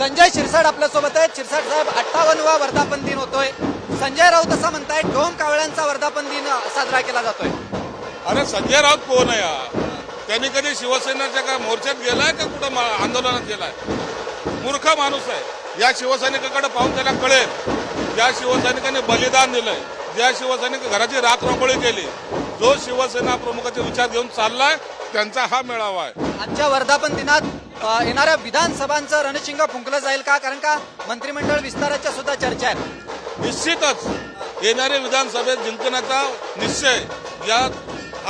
संजय शिरसाट आपल्यासोबत आहेत. शिरसाट साहेब, 58वा वर्धापन दिन होतोय. संजय राऊत असं म्हणतायत ढोम कावळ्यांचा वर्धापन दिन साजरा केला जातोय. अरे संजय राऊत कोण आहे यार? त्यांनी कधी शिवसेनेच्या काय मोर्चात गेलाय का कुठं आंदोलनात गेलाय? मूर्ख माणूस आहे. या शिवसैनिकाकडे पाहून त्याला कळेल. ज्या शिवसैनिकांनी बलिदान दिलंय, ज्या शिवसैनिक घराची राखरोखोळी केली, जो शिवसेना प्रमुखाचे विचार घेऊन चाललाय, त्यांचा हा मेळावा आहे. आजच्या वर्धापन दिनात येणाऱ्या विधानसभांचं रणशिंग फुंकलं जाईल का? कारण का मंत्रिमंडळ विस्ताराच्या सुद्धा चर्चा आहेत. निश्चितच येणारे विधानसभेत जिंकण्याचा निश्चय या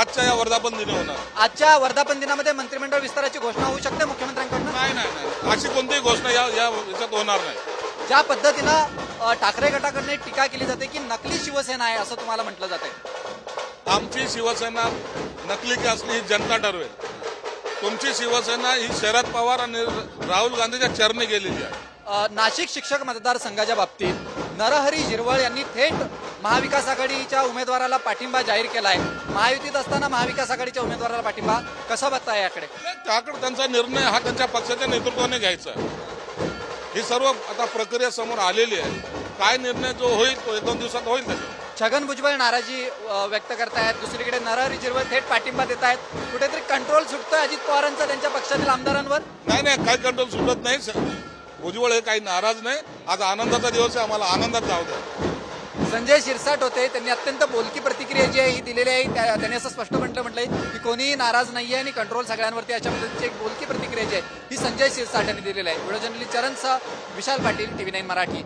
आजच्या या वर्धापन दिनी होणार. आजच्या वर्धापन दिनामध्ये मंत्रिमंडळ विस्ताराची घोषणा होऊ शकते मुख्यमंत्र्यांकडून? नाही, अशी कोणतीही घोषणा या याच्यात होणार नाही. ज्या पद्धतीनं ठाकरे गटाकडून टिका केली जाते की नकली शिवसेना आहे असं तुम्हाला म्हटलं जाते. आमची शिवसेना नकली की असली ही जनता ठरवेल. तुमची शिवसेना ही शरद पवार आणि राहुल गांधीच्या चरणी गेलेली आहे. नाशिक शिक्षक मतदारसंघाच्या बाबतीत नरहरी झिरवळ यांनी थेट महाविकास आघाडीच्या उमेदवाराला पाठिंबा जाहीर केलाय. महायुतीत असताना महाविकास आघाडीच्या उमेदवाराला पाठिंबा कसा बघताय याकडे? त्याकडे त्यांचा निर्णय हा त्यांच्या पक्षाच्या नेतृत्वाने घ्यायचा. ही सर्व आता प्रक्रिया समोर आलेली आहे. काय निर्णय जो होईल तो 1-2 दिवसात होईल. त्याच्यावर छगन भुजबळ नाराजी व्यक्त करतायत. दुसरीकडे नरहरी झिरवळ थेट पाठिंबा देत आहेत. कुठेतरी कंट्रोल सुटतोय अजित पवारांचा त्यांच्या पक्षातील आमदारांवर? नाही, काही कंट्रोल सुटत नाही. भुजबळ हे काही नाराज नाही. आज आनंदाचा दिवस आहे, आम्हाला आनंदात जाऊ द्या. संजय शिरसाट होते, त्यांनी अत्यंत बोलकी प्रतिक्रिया जी आहे ही दिलेली आहे. त्यांनी असं स्पष्ट म्हटलंय की कोणीही नाराज नाहीये आणि कंट्रोल सगळ्यांवरती, अशा पद्धतीची एक बोलकी प्रतिक्रिया जी आहे ही संजय शिरसाट यांनी दिलेली आहे. Video journalist चरणसह Vishal Patil, TV9 Marathi.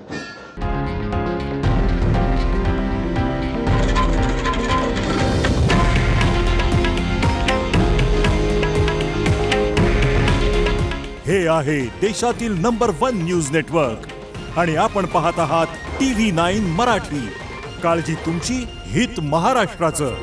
हे आहे देशातील नंबर 1 न्यूज नेटवर्क आणि आपण पाहत आहात TV9 मराठी. काळजी तुमची, हित महाराष्ट्राचं.